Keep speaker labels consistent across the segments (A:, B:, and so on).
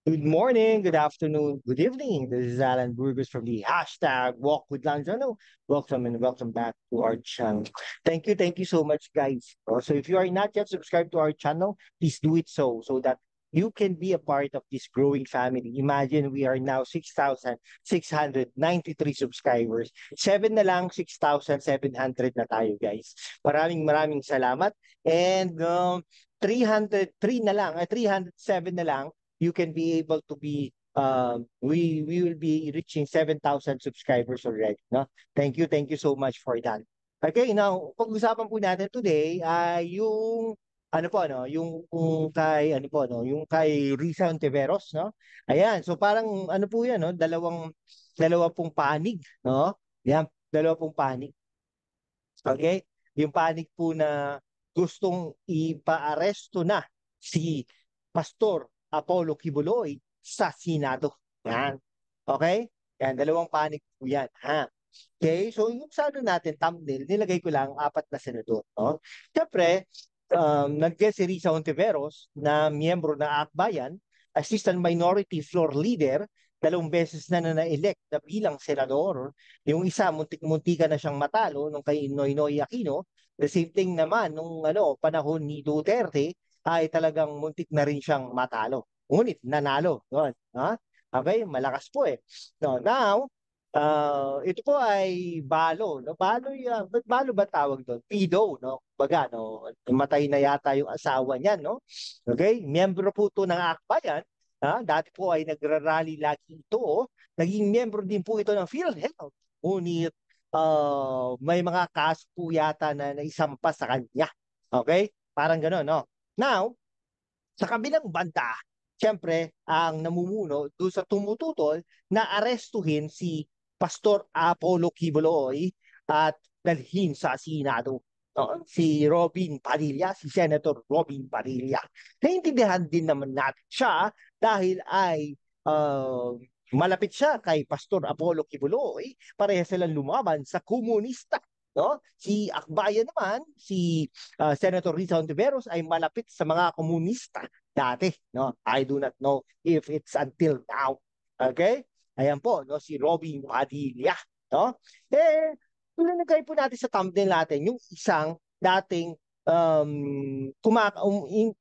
A: Good morning, good afternoon, good evening. This is Alan Burgos from the hashtag Walk with Lanzano. Welcome and welcome back to our channel. Thank you so much, guys. So if you are not yet subscribed to our channel, please do it so that you can be a part of this growing family. Imagine we are now 6,693 subscribers. 7 na lang, 6,700 na tayo, guys. Maraming salamat. And 303 na lang, 307 na lang you can be able to be we will be reaching 7,000 subscribers already, no? Thank you so much for that. Okay, now pag-usapan po natin today ay yung ano po ano, yung kay ano po no, yung kay Risa Ontiveros, no? Ayan, so parang ano po 'yan, no? Dalawa pong panig, no? Yan, dalawa pong panig. Okay? Yung panig po na gustong ipaaresto na si Pastor Apollo Kibuloy sa Senado. Yan. Okay? Yan, dalawang panig po yan. Ha? Okay? So yung sa ano natin, thumbnail, nilagay ko lang apat na senador. No? Siyempre, nag-guest si Risa Hontiveros na miyembro ng Akbayan, Assistant Minority Floor Leader, 2 beses na elect na bilang senador. Yung isa, muntik-muntika na siyang matalo nung kay Noynoy Aquino. The same thing naman, nung panahon ni Duterte, ay talagang muntik na rin siyang matalo. Ngunit, nanalo. Yun, ha? Okay, malakas po eh. No, now, ito po ay balo, no? Balo ba tawag doon? Pido, no? Baga, no? Matay na yata yung asawa niya, no? Okay? Miyembro po ito ng Akbayan. Dati po ay nagrarally lagi ito. Oh. Naging miyembro din po ito ng PhilHealth. Ngunit may mga kaso po yata na naisampa sa kanya. Okay? Parang gano'n, no? Now, sa kabilang banda, siyempre, ang namumuno doon sa tumututol na arestuhin si Pastor Apollo Quiboloy at dalhin sa Senado. No? Si Robin Padilla, si Senator Robin Padilla. Naintindihan din naman natin siya dahil ay malapit siya kay Pastor Apollo Kibuloy, pareha silang lumaban sa komunista. No? Si Akbayan naman, si Senator Risa Hontiveros ay malapit sa mga komunista dati. No? I do not know if it's until now. Okay? Ayan po, no? Si Robin Padilla. No? Eh, nilagay po natin sa thumbnail natin yung isang dating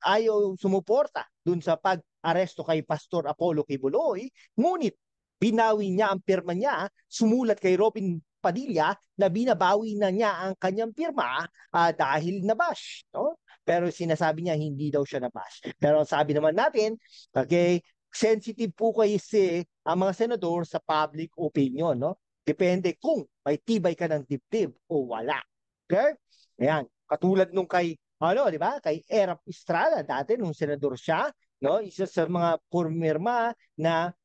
A: ayaw sumuporta dun sa pag-aresto kay Pastor Apollo Kibuloy, ngunit binawi niya ang pirma niya, sumulat kay Robin Padilla na binabawi na niya ang kanyang pirma dahil nabash. No? Pero sinasabi niya hindi daw siya nabash. Pero sabi naman natin, okay, sensitive po kasi ang mga senador sa public opinion. No? Depende kung may tibay ka ng dibdib o wala. Okay? Ayan. Katulad nung kay, di ba? Kay Erap Estrada, dati nung senador siya, no? Isa sa mga pumirma na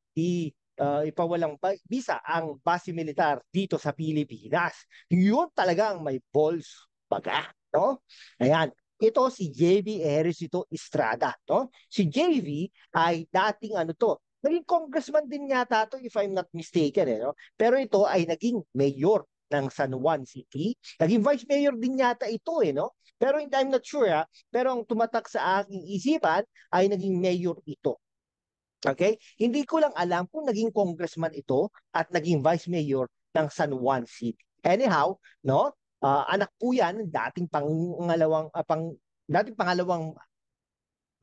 A: ipawalang bisa ang base militar dito sa Pilipinas. Yun talagang may balls baga, no? Ayan. Ito si JV Ejercito Estrada, no? Si JV ay dating naging congressman din yata to if I'm not mistaken, no? Pero ito ay naging mayor ng San Juan City. Naging vice mayor din yata ito, no? Pero I'm not sure, ha? Pero ang tumatak sa aking isipan ay naging mayor ito. Okay? Hindi ko lang alam kung naging congressman ito at naging vice mayor ng San Juan City. Anyhow, no? Anak po 'yan ng dating pangalawang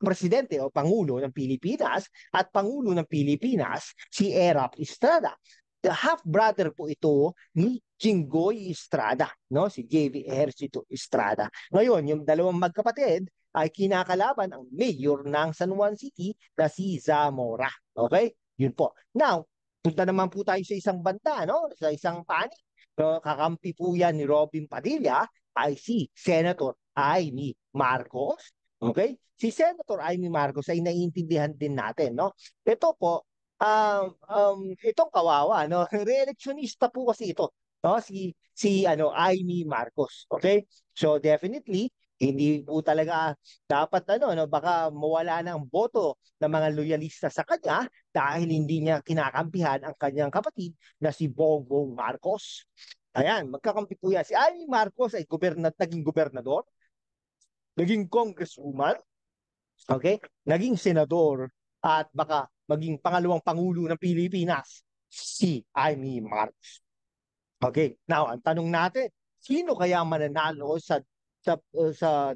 A: presidente o pangulo ng Pilipinas at pangulo ng Pilipinas si Erap Estrada. The half-brother po ito ni Jinggoy Estrada, no? Si JV Ejercito Estrada. Ngayon, yung dalawang magkapatid ay kinakalaban ang mayor ng San Juan City na si Zamora. Okay? Yun po. Now, punta naman po tayo sa isang banda, no? Sa isang panig. So, kakampi po yan ni Robin Padilla ay si Senator Amy Marcos. Okay? Si Senator Amy Marcos ay naiintindihan din natin, no? Ito po, itong kawawa, no? Re-electionista po kasi ito, no? Si Amy Marcos, okay? So definitely hindi po talaga dapat no, baka mawala ng boto ng mga loyalista sa kanya dahil hindi niya kinakampihan ang kanyang kapatid na si Bongbong Marcos. Ayan, magkakampi po yan. Si Amy Marcos ay naging gobernador, naging congresswoman, okay? Naging senador at baka maging pangalawang pangulo ng Pilipinas, si Amy Marcos. Okay, now ang tanong natin, sino kaya mananalo sa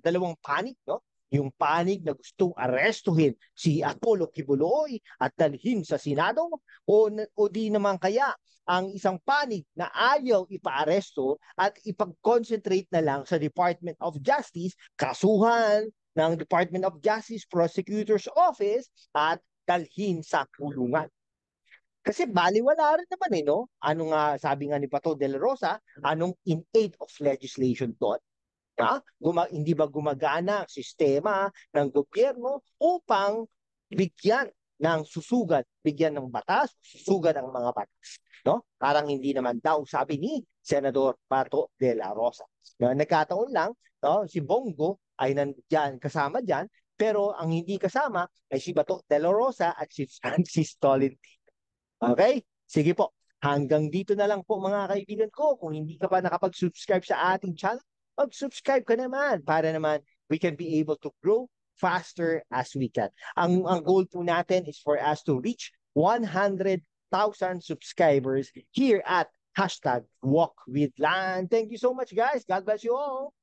A: dalawang panig, no? Yung panig na gustong arestuhin si Apollo Kibuloy at dalhin sa Senado, o di naman kaya ang isang panig na ayaw ipaaresto at ipag-concentrate na lang sa Department of Justice, kasuhan ng Department of Justice Prosecutor's Office at dalhin sa kulungan. Kasi baliwala rin naman no? Ano nga sabi nga ni Pato de la Rosa, anong in aid of legislation doon? Ha? Hindi ba gumagana ang sistema ng gobyerno upang bigyan ng susugat, bigyan ng batas, susugat ang mga batas? No? Parang hindi naman daw, sabi ni Senador Pato de la Rosa. Nagkataon lang, no? Si Bongo ay nandiyan, kasama dyan, pero ang hindi kasama ay si Bato de la Rosa at si Francis Tolentino. Okay? Sige po. Hanggang dito na lang po mga kaibigan ko. Kung hindi ka pa nakapag-subscribe sa ating channel, mag-subscribe ka naman para naman we can be able to grow faster as we can. Ang goal po natin is for us to reach 100,000 subscribers here at #WalkWithLan. Thank you so much, guys. God bless you all.